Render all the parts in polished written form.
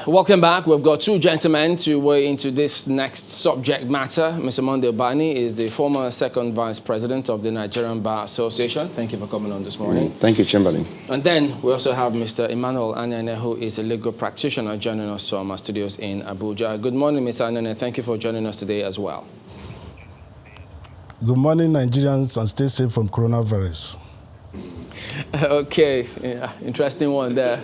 Welcome back. We've got two gentlemen to weigh into this next subject matter. Mr. Monday Bani is the former second vice president of the Nigerian Bar Association. Thank you for coming on this morning. Thank you, Chamberlain. And then we also have Mr. Emmanuel Anene, who is a legal practitioner, joining us from our studios in Abuja. Good morning, Mr. Anene. Thank you for joining us today as well. Good morning, Nigerians, and stay safe from coronavirus. Okay, yeah, interesting one there.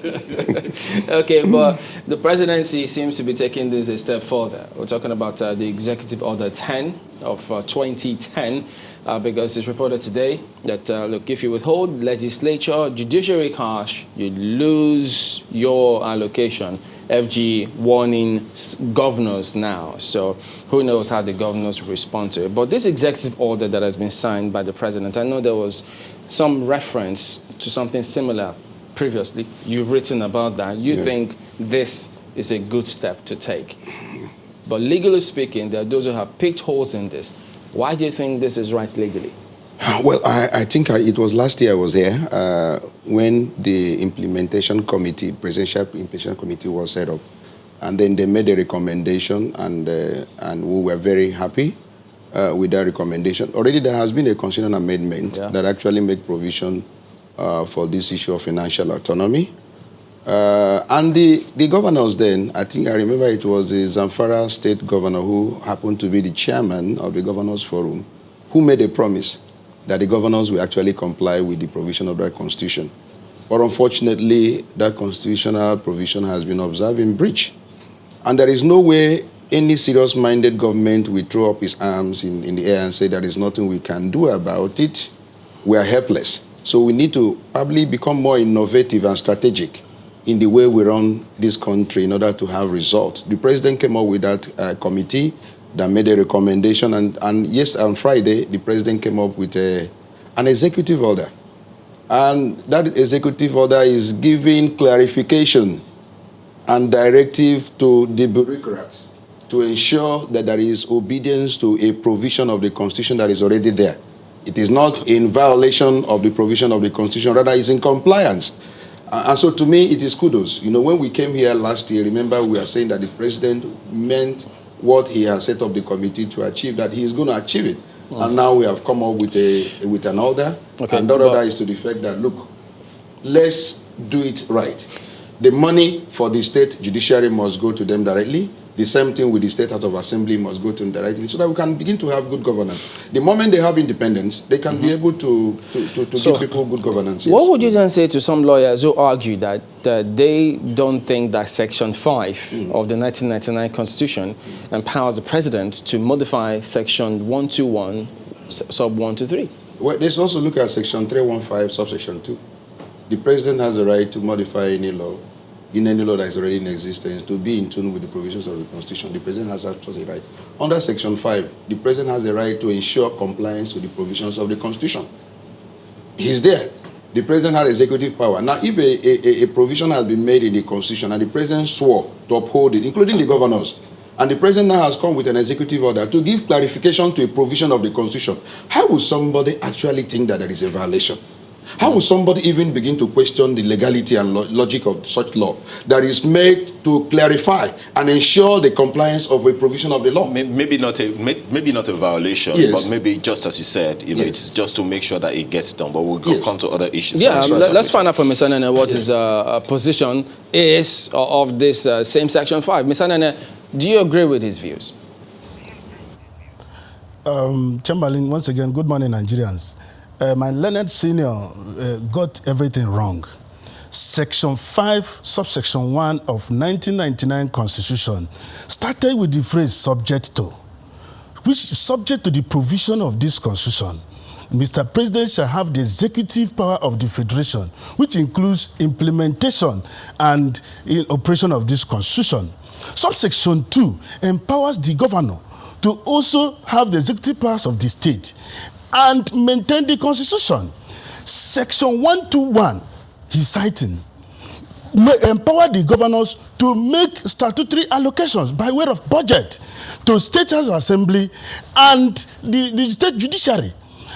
Okay, but the presidency seems to be taking this a step further. We're talking about the Executive Order 10 of 2010, because it's reported today that, look, if you withhold legislature, judiciary cash, you lose your allocation. FG warning governors now. So who knows how the governors respond to it. But this executive order that has been signed by the president, I know there was some reference to something similar previously. You've written about that. You think this is a good step to take. But legally speaking, there are those who have picked holes in this. Why do you think this is right legally? Well, I think it was last year I was here when the implementation committee, presidential implementation committee was set up. And then they made a recommendation, and we were very happy with that recommendation. Already there has been a constitutional amendment that actually make provision for this issue of financial autonomy. And the governors then, I remember it was the Zamfara state governor who happened to be the chairman of the governors forum, who made a promise that the governors will actually comply with the provision of that constitution. But unfortunately, that constitutional provision has been observed in breach. And there is no way any serious-minded government will throw up its arms in the air and say there is nothing we can do about it. We are helpless. So we need to probably become more innovative and strategic in the way we run this country in order to have results. The president came up with that committee that made a recommendation, and yes, on Friday, the president came up with an executive order. And that executive order is giving clarification and directive to the bureaucrats to ensure that there is obedience to a provision of the Constitution that is already there. It is not in violation of the provision of the Constitution, rather it's in compliance. And so to me, it is kudos. You know, when we came here last year, remember we are saying that the president meant what he has set up the committee to achieve, that he is going to achieve it. And now we have come up with an order. Okay, and that order is to the effect that, look, let's do it right. The money for the state judiciary must go to them directly. The same thing with the State House of Assembly must go to them directly, so that we can begin to have good governance. The moment they have independence, they can be able to give people good governance. Yes. What would you then say to some lawyers who argue that they don't think that Section 5 of the 1999 Constitution empowers the president to modify Section 121, sub 1 to 3? Well, let's also look at Section 315, subsection 2. The president has a right to modify any law that is already in existence, to be in tune with the provisions of the Constitution. The president has actually a right. Under Section 5, the president has a right to ensure compliance with the provisions of the Constitution. He's there. The president has executive power. Now, if a provision has been made in the Constitution and the president swore to uphold it, including the governors, and the president now has come with an executive order to give clarification to a provision of the Constitution, how would somebody actually think that there is a violation? How will somebody even begin to question the legality and logic of such law that is made to clarify and ensure the compliance of a provision of the law? Maybe not a violation, but maybe just as you said, it's just to make sure that it gets done. But we'll come to other issues. Yeah, let's find out from Mr. Nene what his position is of this same Section 5. Mr. Nene, do you agree with his views? Chamberlain, once again, good morning, Nigerians. My learned senior got everything wrong. Section 5, subsection 1 of 1999 Constitution started with the phrase subject to, which is subject to the provision of this Constitution. Mr. President shall have the executive power of the Federation, which includes implementation and operation of this Constitution. Subsection 2 empowers the governor to also have the executive powers of the state and maintain the Constitution. Section 121, he's citing, empower the governors to make statutory allocations by way of budget to State House of Assembly and the state judiciary.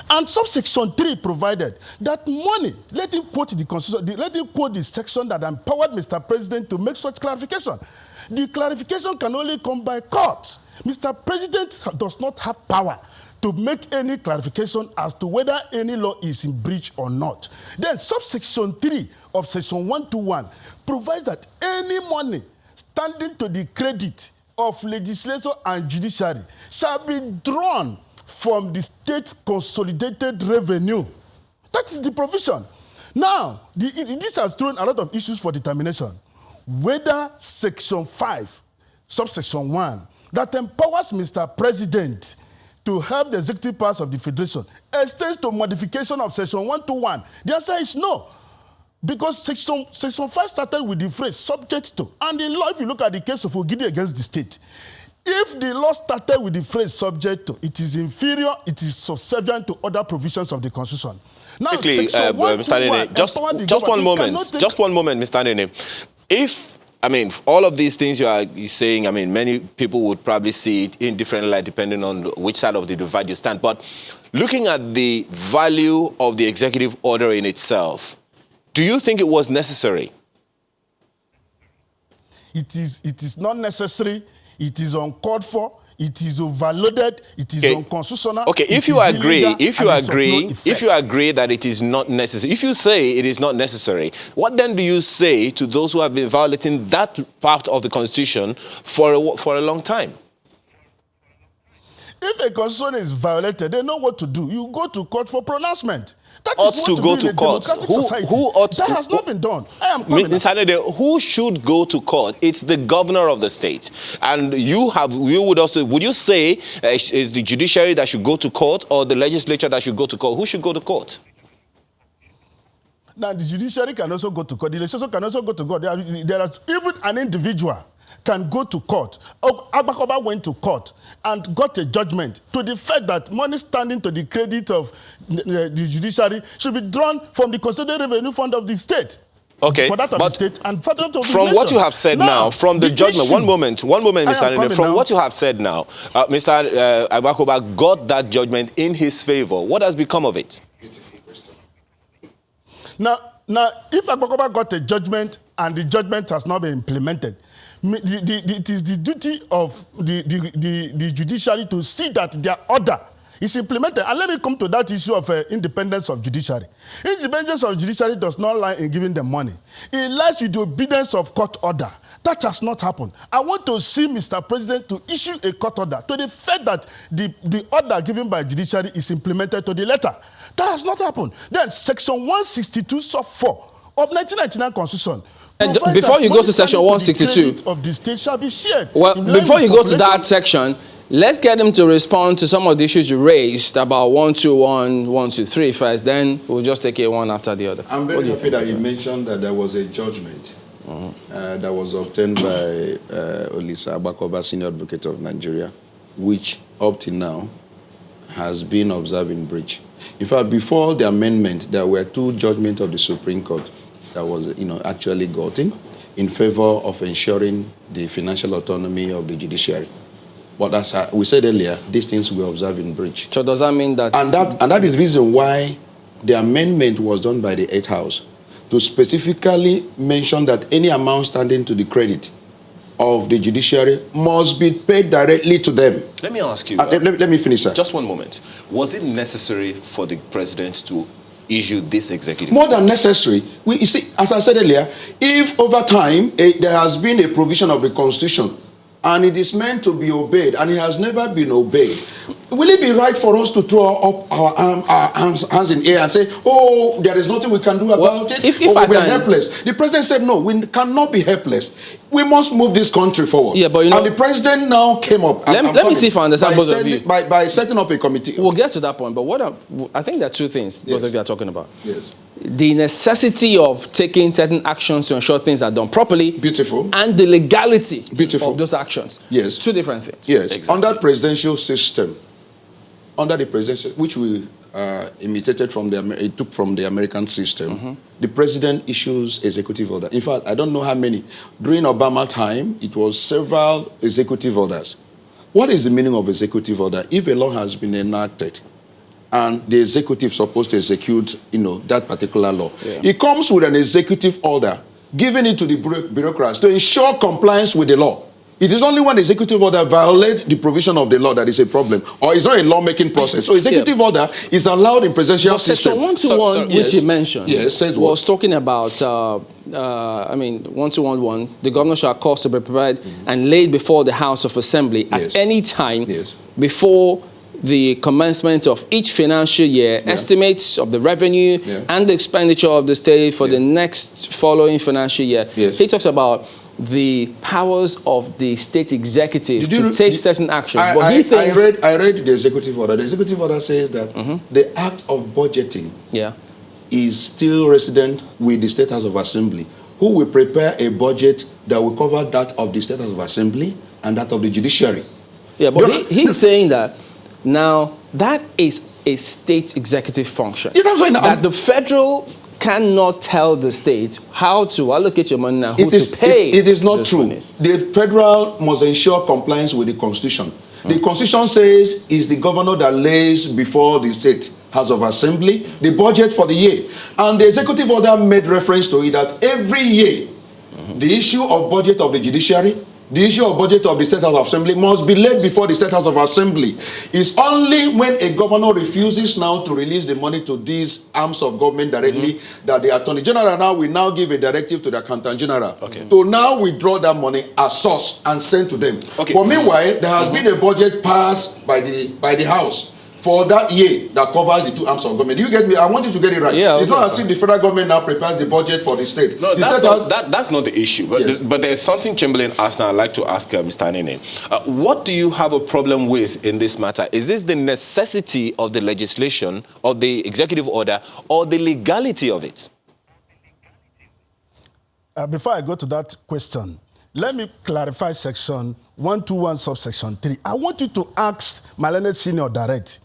And subsection 3 provided that money, let him quote the Constitution, let him quote the section that empowered Mr. President to make such clarification. The clarification can only come by court. Mr. President does not have power to make any clarification as to whether any law is in breach or not. Then subsection 3 of section 121 provides that any money standing to the credit of legislature and judiciary shall be drawn from the state consolidated revenue. That is the provision. Now, this has thrown a lot of issues for determination. Whether section 5, subsection 1, that empowers Mr. President to have the executive powers of the Federation extends to modification of section 121. The answer is no. Because section 5 started with the phrase subject to. And in law, if you look at the case of Ogidi against the state, if the law started with the phrase subject to, it is inferior, it is subservient to other provisions of the Constitution. Now, quickly, Mr. Nene, just one moment, Mr. Nene. If, I mean, all of these things you're saying, I mean, many people would probably see it in different light depending on which side of the divide you stand. But looking at the value of the executive order in itself, do you think it was necessary? It is not necessary. It is uncalled for. It is overloaded. It is unconstitutional. Okay, if you agree that it is not necessary, if you say it is not necessary, what then do you say to those who have been violating that part of the Constitution for a long time? If a constitution is violated, they know what to do. You go to court for pronouncement. That ought is what to go to court. Who ought that to, has not been done. I am coming. Mr. Hanede, who should go to court? It's the governor of the state. And would you say is the judiciary that should go to court or the legislature that should go to court? Who should go to court? Now, the judiciary can also go to court. The legislature can also go to court. There are even an individual can go to court. Agbakoba went to court and got a judgment to the fact that money standing to the credit of the judiciary should be drawn from the consolidated revenue fund of the state. Okay, for that of the state and for that of the from nation. What you have said now, from the judgment, issue, one moment, Mr. Nene, from what you have said now, Mr. Agbakoba got that judgment in his favor. What has become of it? Beautiful question. Now, if Agbakoba got a judgment and the judgment has not been implemented, it is the duty of the judiciary to see that their order is implemented. And let me come to that issue of independence of judiciary. Independence of judiciary does not lie in giving them money. It lies with the obedience of court order. That has not happened. I want to see Mr. President to issue a court order to the fact that the order given by judiciary is implemented to the letter. That has not happened. Then section 162 sub 4 of 1999 Constitution. And before you go to section 162 of the state shall be shared. Well, before you go to that section, let's get him to respond to some of the issues you raised about 121, 123 first. Then we'll just take it one after the other. I'm very happy that you mentioned that there was a judgment that was obtained by Olisa Agbakoba, Senior Advocate of Nigeria, which up till now has been observed in breach. In fact, before the amendment, there were two judgments of the Supreme Court that was, actually gotten in favor of ensuring the financial autonomy of the judiciary. But as we said earlier, these things were observed in breach. So does that mean that... And that is the reason why the amendment was done by the 8th House, to specifically mention that any amount standing to the credit of the judiciary must be paid directly to them. Let me ask you... let me finish, sir. Just one moment. Was it necessary for the president to issue this executive? More than necessary. You see, as I said earlier, if over time there has been a provision of the Constitution and it is meant to be obeyed and it has never been obeyed, will it be right for us to throw up our hands in the air and say, oh, there is nothing we can do about it, if or we're helpless? The president said, no, we cannot be helpless. We must move this country forward. Yeah, but and the president now came up. Let me see if I understand both of you. By setting up a committee. We'll get to that point, but I think there are two things both of you are talking about. Yes. The necessity of taking certain actions to ensure things are done properly. Beautiful. And the legality Beautiful. of those actions. Yes. Two different things. Yes. Exactly. Under presidential system, which we imitated from took from the American system, the president issues executive order. In fact, I don't know how many. During Obama time, it was several executive orders. What is the meaning of executive order? If a law has been enacted and the executive is supposed to execute, that particular law. Yeah. It comes with an executive order, giving it to the bureaucrats to ensure compliance with the law. It is only when the executive order violates the provision of the law that is a problem, or it's not a lawmaking process. So executive order is allowed in presidential system. Section 121, which you mentioned, was talking about, 1211, the governor shall cause to be prepared and laid before the House of Assembly at any time before the commencement of each financial year, estimates of the revenue and the expenditure of the state for the next following financial year. He talks about the powers of the state executive to take certain actions. I read the executive order. The executive order says that the act of budgeting is still resident with the State House of Assembly, who will prepare a budget that will cover that of the State House of Assembly and that of the judiciary. Yeah, but he's saying that now that is a state executive function. You know what I'm saying? That the federal cannot tell the state how to allocate your money and who to pay. It is not true. The federal must ensure compliance with the Constitution. The Constitution says it's the governor that lays before the State House of Assembly the budget for the year. And the executive order made reference to it that every year, the issue of budget of the judiciary, the issue of budget of the State House of Assembly must be laid before the State House of Assembly. It's only when a governor refuses now to release the money to these arms of government directly that the Attorney General now will now give a directive to the Accountant General to now withdraw that money as source and send to them. But meanwhile, there has been a budget passed by the House for that year that covers the two arms of government. Do you get me? I want you to get it right. It's not as if the federal government now prepares the budget for the state. No, that's not the issue. But there's something Chamberlain asked, and I'd like to ask Mr. Nene. What do you have a problem with in this matter? Is this the necessity of the legislation, of the executive order, or the legality of it? Before I go to that question, let me clarify section 121 subsection 3. I want you to ask my learned senior direct.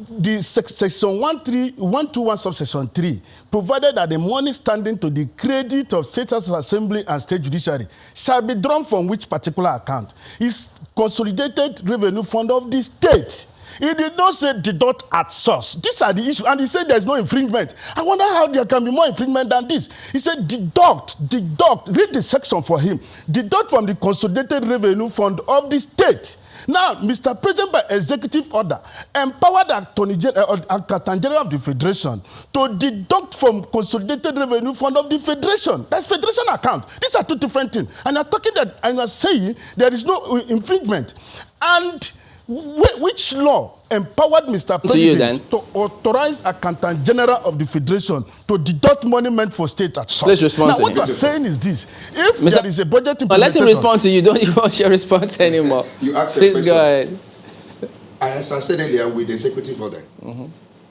The section 121 subsection 3 provided that the money standing to the credit of State House of Assembly and State Judiciary shall be drawn from which particular account? Is consolidated revenue fund of the state. He did not say deduct at source. These are the issues. And he said there's no infringement. I wonder how there can be more infringement than this. He said deduct. Read the section for him. Deduct from the consolidated revenue fund of the state. Now, Mr. President, by executive order, empowered the Accountant General of the Federation to deduct from consolidated revenue fund of the Federation. That's Federation account. These are two different things. And I'm talking that, and I'm saying there is no infringement. And which law empowered Mr. President to authorize Accountant General of the Federation to deduct money meant for state at source? Let's respond now, what you're saying is this. If there is a budget implementation... let him respond to you. Don't you want your response anymore? You asked a Please question. go ahead. As I said earlier, with the executive order,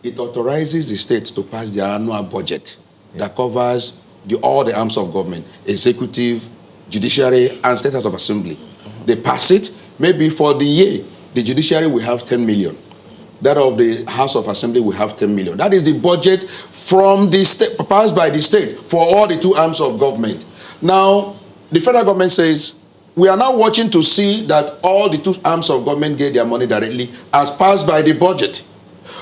it authorizes the states to pass their annual budget that covers all the arms of government, executive, judiciary, and State House of Assembly. They pass it, maybe for the year, the judiciary will have 10 million. That of the House of Assembly will have 10 million. That is the budget from the state, passed by the state for all the two arms of government. Now, the federal government says, we are now watching to see that all the two arms of government get their money directly as passed by the budget.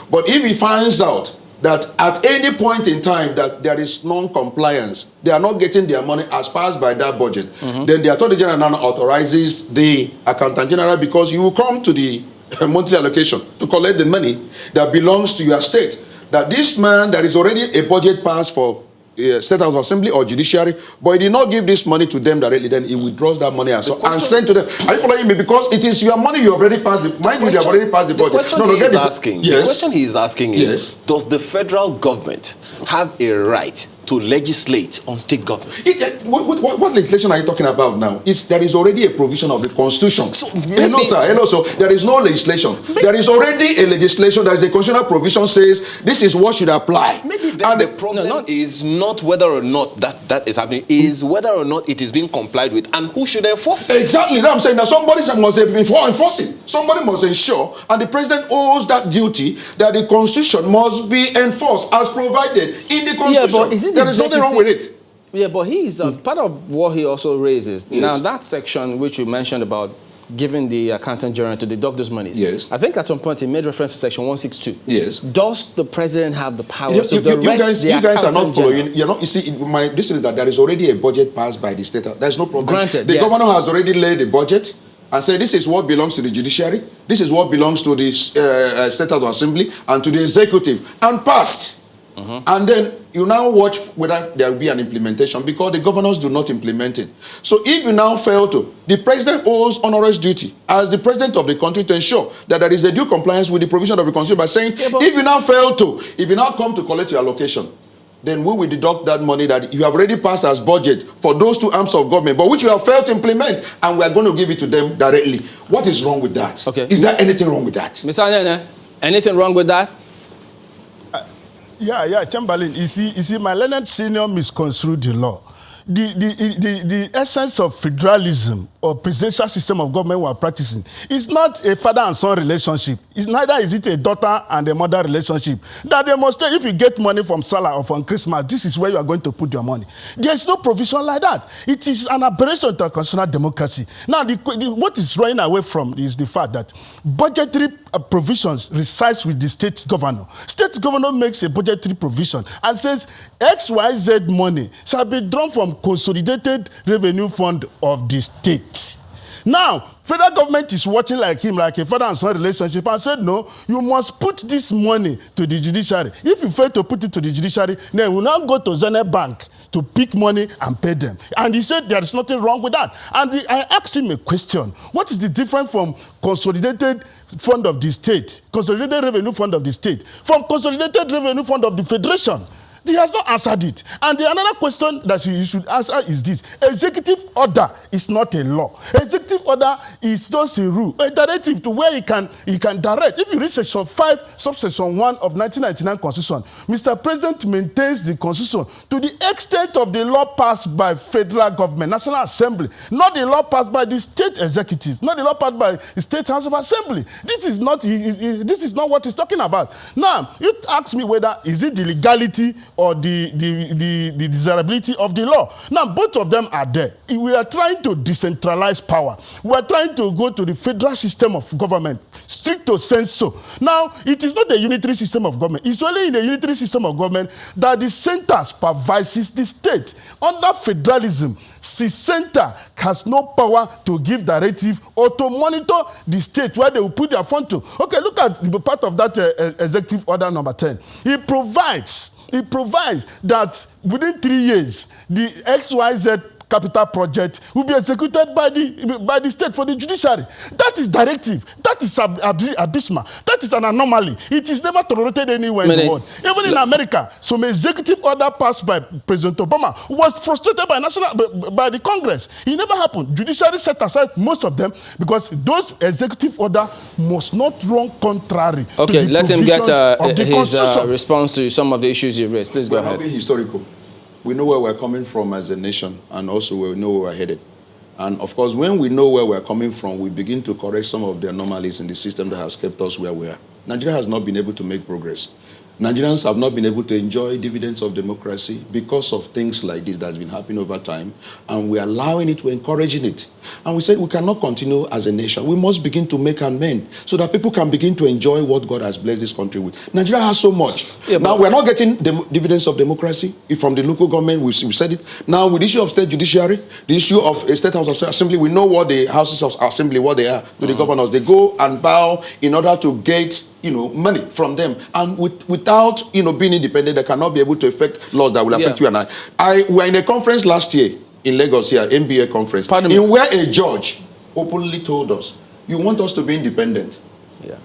But if he finds out that at any point in time that there is non-compliance, they are not getting their money as passed by that budget, then the Attorney General now authorizes the Accountant General, because you will come to the monthly allocation to collect the money that belongs to your state. That this man, there is already a budget passed for State House of Assembly or Judiciary, but he did not give this money to them directly, then he withdraws that money and send to them. Are you following me? Because it is your money, you have already passed the mind you have already passed the budget. The question he is asking is, does the federal government have a right to legislate on state governments? What legislation are you talking about now? There is already a provision of the Constitution. So hello, sir. There is no legislation. There is already a legislation. There is a constitutional provision says this is what should apply. Maybe the problem is not whether or not that is happening, is whether or not it is being complied with, and who should enforce it. Exactly. That I'm saying that somebody must enforce it. Somebody must ensure, and the president owes that duty that the Constitution must be enforced as provided in the Constitution. Yeah, but there is nothing wrong with it. Yeah, but he's part of what he also raises. Yes. Now, that section which you mentioned about giving the accountant general to deduct those monies. Yes. I think at some point he made reference to Section 162. Yes. Does the president have the power to you direct you guys are not following. You see, this is that there is already a budget passed by the state. There's no problem. Granted, the governor has already laid a budget and said this is what belongs to the judiciary, this is what belongs to the State House Assembly and to the executive, and passed. And then you now watch whether there will be an implementation, because the governors do not implement it. So if you now fail to, the president owes onerous duty as the president of the country to ensure that there is a due compliance with the provision of the Constitution by saying, if you now fail to, if you now come to collect your allocation, then we will deduct that money that you have already passed as budget for those two arms of government, but which you have failed to implement, and we are going to give it to them directly. What is wrong with that? Okay. Is there anything wrong with that? Mr. Anene, anything wrong with that? Yeah, Chamberlain. You see, my learned senior misconstrued the law. The essence of federalism or presidential system of government we are practicing is not a father and son relationship. Neither is it a daughter and a mother relationship. That demonstrate if you get money from Salah or from Christmas, this is where you are going to put your money. There is no provision like that. It is an aberration to a constitutional democracy. Now, what is running away from is the fact that budgetary provisions resides with the state governor. State governor makes a budgetary provision and says XYZ money shall be drawn from consolidated revenue fund of the state. Now, federal government is watching like him, like a father and son relationship, and said, no, you must put this money to the judiciary. If you fail to put it to the judiciary, then we'll now go to Zenith Bank to pick money and pay them. And he said there is nothing wrong with that. And I asked him a question. What is the difference from consolidated fund of the state, consolidated revenue fund of the state, from consolidated revenue fund of the federation? He has not answered it. And another question that you should answer is this. Executive order is not a law. Executive order is just a rule, a directive to where he can direct. If you read Section 5, subsection 1 of 1999 Constitution, Mr. President maintains the Constitution to the extent of the law passed by federal government, National Assembly, not the law passed by the state executive, not the law passed by the State House of Assembly. This is not what he's talking about. Now, you ask me whether is it the legality or the desirability of the law. Now, both of them are there. We are trying to decentralize power. We are trying to go to the federal system of government, stricto sensu. Now, it is not a unitary system of government. It's only in a unitary system of government that the center supervises the state. Under federalism, the center has no power to give directive or to monitor the state where they will put their fund to. Okay, look at the part of that executive order number 10. It provides that within 3 years, the XYZ capital project will be executed by the state for the judiciary. That is directive. That is abysmal. That is an anomaly. It is never tolerated anywhere in the world. Even in America, some executive order passed by President Obama was frustrated by the Congress. It never happened. Judiciary set aside most of them because those executive order must not run contrary to the let him get his response to some of the issues you raised. Please go ahead. Historical. We know where we're coming from as a nation, and also we know where we're headed. And of course, when we know where we're coming from, we begin to correct some of the anomalies in the system that has kept us where we are. Nigeria has not been able to make progress. Nigerians have not been able to enjoy dividends of democracy because of things like this that's been happening over time, and we're allowing it, we're encouraging it. And we said we cannot continue as a nation. We must begin to make amends so that people can begin to enjoy what God has blessed this country with. Nigeria has so much. Yeah, now, we're not getting the dividends of democracy from the local government. We said it. Now, with the issue of state judiciary, the issue of a State House of Assembly, we know what the houses of assembly, what they are to the governors. They go and bow in order to get money from them, and without being independent, they cannot be able to affect laws that will affect you and I. We were in a conference last year in Lagos here, MBA conference, where a judge openly told us, "You want us to be independent,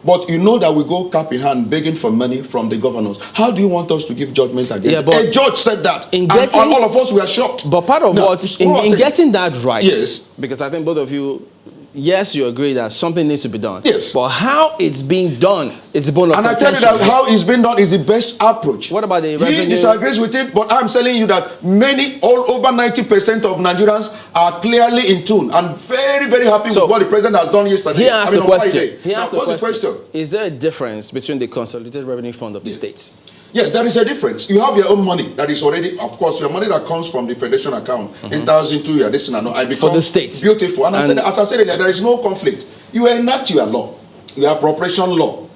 but you know that we go cap in hand begging for money from the governors. How do you want us to give judgment against it?" A judge said that, and all of us were shocked. But part of in getting that right, yes, because I think both of you. Yes, you agree that something needs to be done. Yes. But how it's being done is the bone of contention. And I tell you that how it's being done is the best approach. What about the revenue? He disagrees with it, but I'm telling you that all over 90% of Nigerians are clearly in tune and very, very happy with what the president has done yesterday. He asked the question. What's the question? Is there a difference between the consolidated revenue fund of the states Yes, there is a difference. You have your own money that is already, of course, your money that comes from the federation account enters into your this and I become for the state. Beautiful. And as I said earlier, there is no conflict. You enact your law, your appropriation law,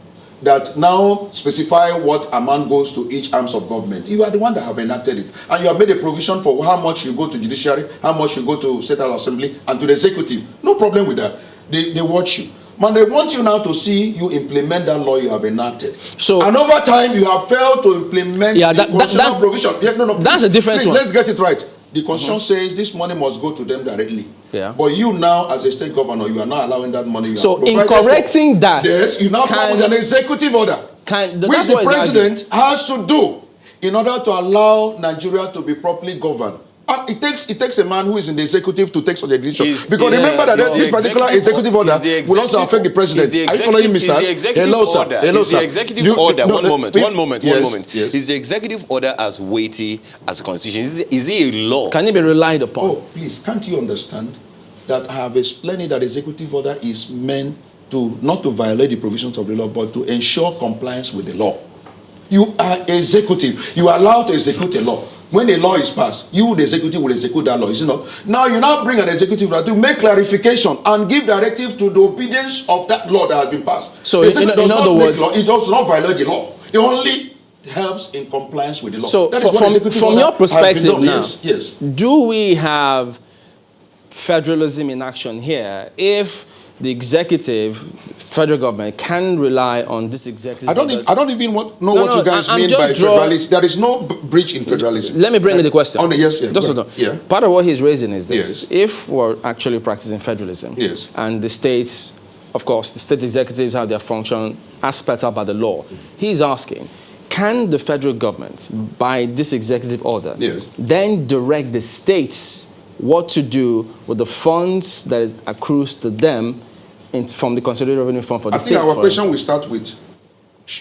that now specify what amount goes to each arms of government. You are the one that have enacted it. And you have made a provision for how much you go to judiciary, how much you go to state assembly, and to the executive. No problem with that. They watch you. Man, they want you now to see you implement that law you have enacted. So, and over time, you have failed to implement the constitutional provision. That's a different one. Let's get it right. The constitution says this money must go to them directly. Yeah. But you now, as a state governor, you are not allowing that money. So in correcting that, yes, you now come with an executive order, which the president has to do in order to allow Nigeria to be properly governed. And it takes a man who is in the executive to take such a decision. Because remember that this particular executive order will also affect the president. Are you following me, sir? Hello, sir. Is the executive order, one moment. Is the executive order as weighty as the constitution? Is it a law? Can it be relied upon? Oh, please, can't you understand that I have explained that executive order is meant to, not to violate the provisions of the law, but to ensure compliance with the law. You are executive. You are allowed to execute a law. When a law is passed, you, the executive, will execute that law, is it not? Now, you now bring an executive law to make clarification and give directive to the obedience of that law that has been passed. So, in other words, it does not violate the law. It only helps in compliance with the law. So, from your perspective now, yes, do we have federalism in action here if the executive, federal government, can rely on this executive? I don't even know what you guys mean by federalism. There is no breach in federalism. Let me bring in the question. Yes. Part of what he's raising is this. Yes. If we're actually practicing federalism, yes, and the states, of course, the state executives have their function as spelled out by the law, he's asking, can the federal government, by this executive order, yes, then direct the states what to do with the funds that is accrues to them from the consolidated revenue fund for the states? I think our question will start with,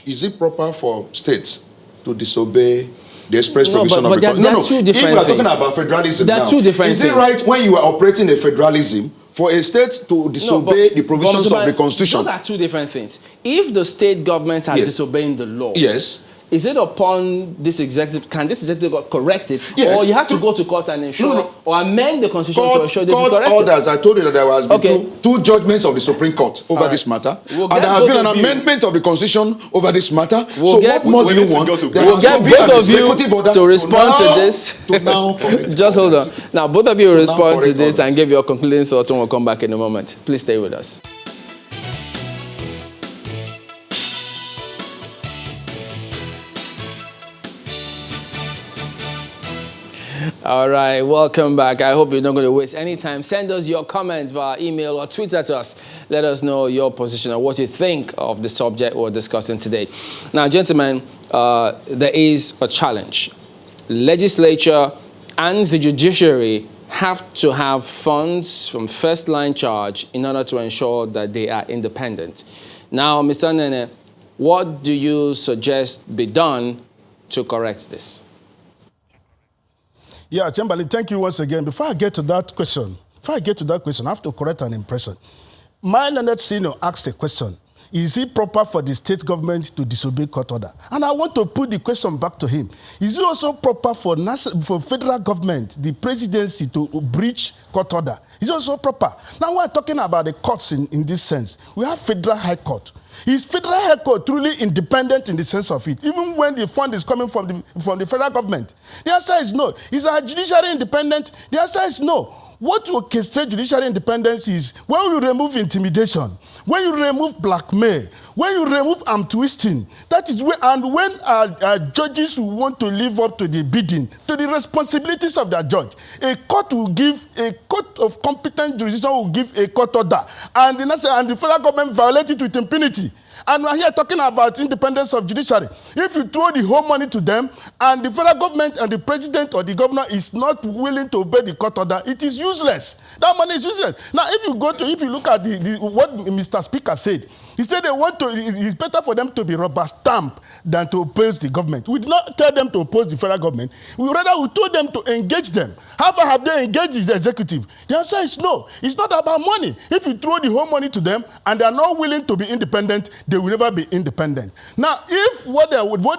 is it proper for states to disobey the express provision of the constitution? There are two different things. If we are talking about federalism now, two different is it right when you are operating a federalism for a state to disobey the provisions of the constitution? Those are two different things. If the state government are disobeying the law, yes, is it upon this executive, can this executive correct it? Yes. Or you have to go to court and ensure, or amend the constitution to ensure this is corrected? Court orders, I told you that there has been two judgments of the Supreme Court over this matter. And there has been an amendment of the constitution over this matter. So what more do you want? We'll get both of you to respond to this. Just hold on. Now, both of you will respond to this and give your concluding thoughts when we'll come back in a moment. Please stay with us. All right, welcome back. I hope you're not going to waste any time. Send us your comments via email or tweet at us. Let us know your position or what you think of the subject we're discussing today. Now, gentlemen, there is a challenge. Legislature and the judiciary have to have funds from first-line charge in order to ensure that they are independent. Now, Mr. Nene, what do you suggest be done to correct this? Yeah, Chamberlain, thank you once again. Before I get to that question, I have to correct an impression. My learned senior asked a question. Is it proper for the state government to disobey court order? And I want to put the question back to him. Is it also proper for federal government, the presidency, to breach court order? Is it also proper? Now we're talking about the courts in this sense. We have federal high court. Is federal high court truly independent in the sense of it, even when the fund is coming from the federal government? The answer is no. Is our judiciary independent? The answer is no. What will orchestrate judiciary independence is when you remove intimidation, when you remove blackmail, when you remove arm twisting. That is when, and when our judges will want to live up to the bidding, to the responsibilities of their judge. A court of competent jurisdiction will give a court order, and the federal government violate it with impunity. And we're here talking about independence of judiciary. If you throw the whole money to them, and the federal government and the president or the governor is not willing to obey the court order, it is useless. That money is useless. Now, if you look at what Mr. Speaker said, he said it's better for them to be rubber stamp than to oppose the government. We did not tell them to oppose the federal government. We told them to engage them. How far have they engaged the executive? The answer is no. It's not about money. If you throw the whole money to them and they are not willing to be independent, they will never be independent. Now, if what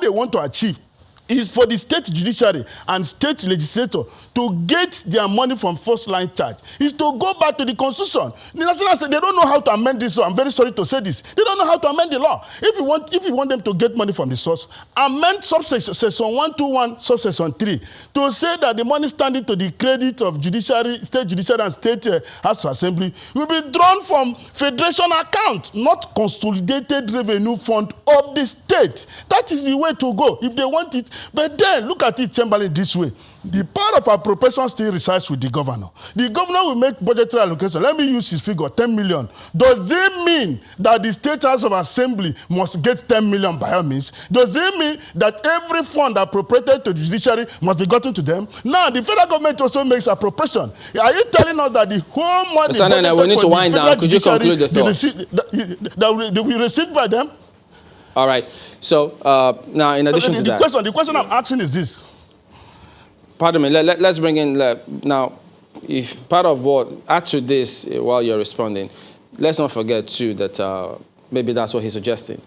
they want to achieve is for the state judiciary and state legislature to get their money from first line charge, is to go back to the constitution. The National Assembly, they don't know how to amend this law. I'm very sorry to say this. They don't know how to amend the law. If you want them to get money from the source, amend subsection section 121, subsection 3, to say that the money standing to the credit of judiciary, state judiciary and state House Assembly will be drawn from federation account, not consolidated revenue fund of the state. That is the way to go if they want it. But then, look at it, Chamberlain, this way. The power of appropriation still resides with the governor. The governor will make budgetary allocation. Let me use his figure, 10 million. Does it mean that the State House of Assembly must get 10 million by all means? Does it mean that every fund appropriated to the judiciary must be gotten to them? Now, the federal government also makes appropriation. Are you telling us that the whole money... Mr. Nana, we need to wind down. Could you conclude the thoughts? That will be received by them? All right. So, now, in addition to that... The question I'm asking is this. Pardon me, let's bring in, now, if part of what, add to this while you're responding, let's not forget too that maybe that's what he's suggesting.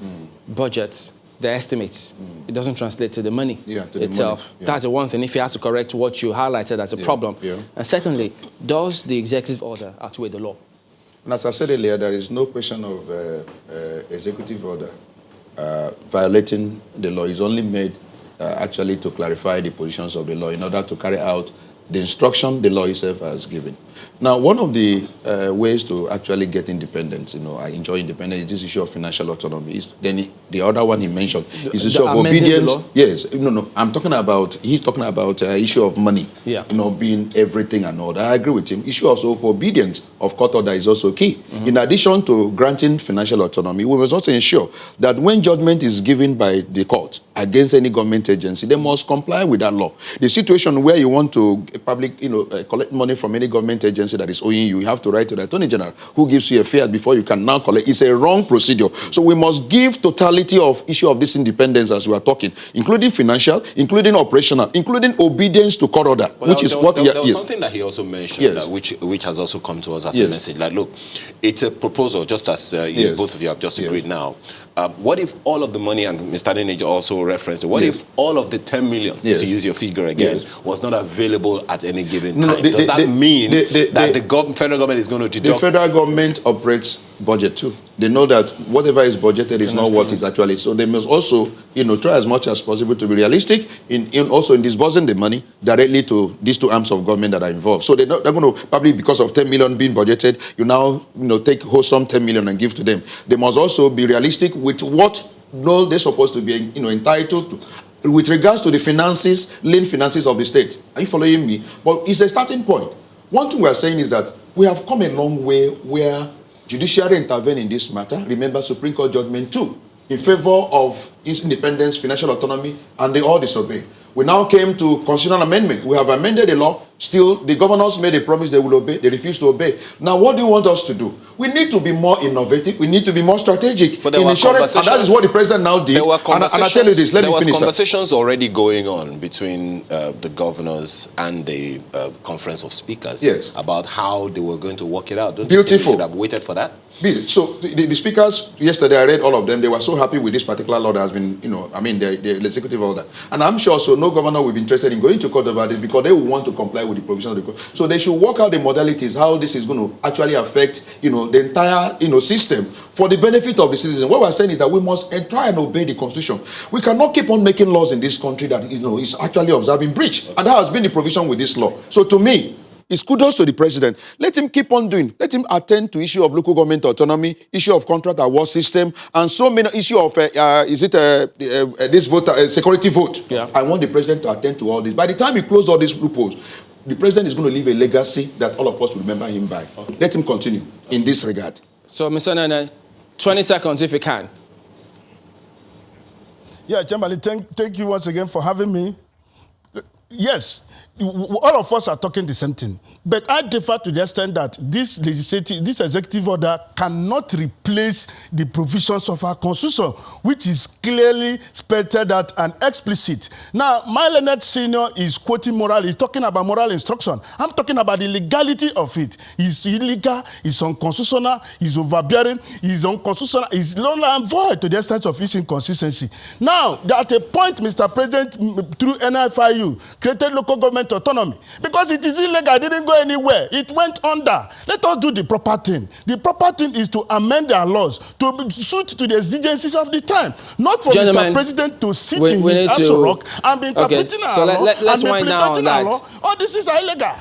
Budgets, the estimates, it doesn't translate to the money to itself. The money. That's the one thing, if he has to correct what you highlighted as a problem. And secondly, does the executive order outweigh the law? And as I said earlier, there is no question of executive order violating the law. It's only made actually to clarify the positions of the law in order to carry out the instruction the law itself has given. Now, one of the ways to actually get independence, I enjoy independence, is this issue of financial autonomy. Then the other one he mentioned is the issue of obedience. Yes, no, I'm talking about, he's talking about issue of money, being everything and all that. I agree with him. Issue also of obedience of court order is also key. In addition to granting financial autonomy, we must also ensure that when judgment is given by the court against any government agency, they must comply with that law. The situation where you want to collect money from any government agency that is owing you, you have to write to the Attorney General, who gives you a fiat before you can now collect. It's a wrong procedure. So we must give totality of issue of this independence as we are talking, including financial, including operational, including obedience to court order, which is what there was something that he also mentioned, which has also come to us as a message. Like, look, it's a proposal, just as both of you have just agreed now. What if all of the money, and Mr. Nene also referenced it, what if all of the 10 million, to use your figure again, was not available at any given time? Does that mean that the federal government is going to deduct? The federal government operates budget too. They know that whatever is budgeted is not what is actually. So they must also, try as much as possible to be realistic in also in disbursing the money directly to these two arms of government that are involved. So they're going to probably, because of 10 million being budgeted, take wholesome 10 million and give to them. They must also be realistic with what they're supposed to be, entitled to. With regards to the finances, lean finances of the state. Are you following me? But it's a starting point. One thing we are saying is that we have come a long way where judiciary intervene in this matter. Remember Supreme Court judgment 2 in favor of independence, financial autonomy, and they all disobeyed. We now came to constitutional amendment. We have amended the law. Still, the governors made a promise they will obey. They refused to obey. Now, what do you want us to do? We need to be more innovative. We need to be more strategic in ensuring, and that is what the president now did. And I tell you this, let me finish. There was conversations already going on between the governors and the Conference of Speakers about how they were going to work it out. Don't you think we should have waited for that? So the speakers, yesterday I read all of them, they were so happy with this particular law that has been, the executive order. And I'm sure no governor will be interested in going to court over this because they will want to comply with the provisions of the court. So they should work out the modalities, how this is going to actually affect, the entire, system for the benefit of the citizens. What we're saying is that we must try and obey the Constitution. We cannot keep on making laws in this country that, is actually observing breach. And that has been the provision with this law. So to me, it's kudos to the president. Let him keep on doing. Let him attend to issue of local government autonomy, issue of contract award system, and so many issue of this voter security vote. I want the president to attend to all this. By the time he closes all these loopholes, the president is going to leave a legacy that all of us will remember him by. Let him continue in this regard. So, Mr. Nana, 20 seconds if you can. Yeah, Chamberlain, thank you once again for having me. Yes, all of us are talking the same thing. But I differ to the extent that this executive order cannot replace the provisions of our constitution, which is clearly spelled out and explicit. Now, my learned senior is quoting moral, he's talking about moral instruction. I'm talking about the legality of it. It's illegal, it's unconstitutional, it's overbearing, it's unconstitutional, it's null and void to the extent of its inconsistency. Now, at a point, Mr. President, through NFIU, created local government autonomy. Because it is illegal, it didn't go anywhere. It went under. Let us do the proper thing. The proper thing is to amend their laws to suit to the exigencies of the time. Not for Mr. President to sit in his Aso Rock and be interpreting our law let's wind down that. Oh, this is illegal.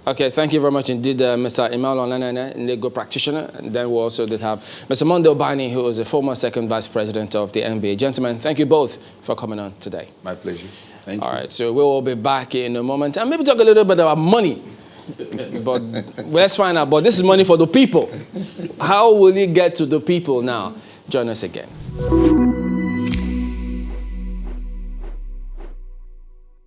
Okay, thank you very much indeed, Mr. Emmanuel Onanene, legal practitioner. And then we also did have Mr. Monday Obani, who is a former second vice president of the NBA. Gentlemen, thank you both for coming on today. My pleasure. Thank you. All right, so we will be back in a moment and maybe talk a little bit about money. But let's find out. But this is money for the people. How will it get to the people now? Join us again.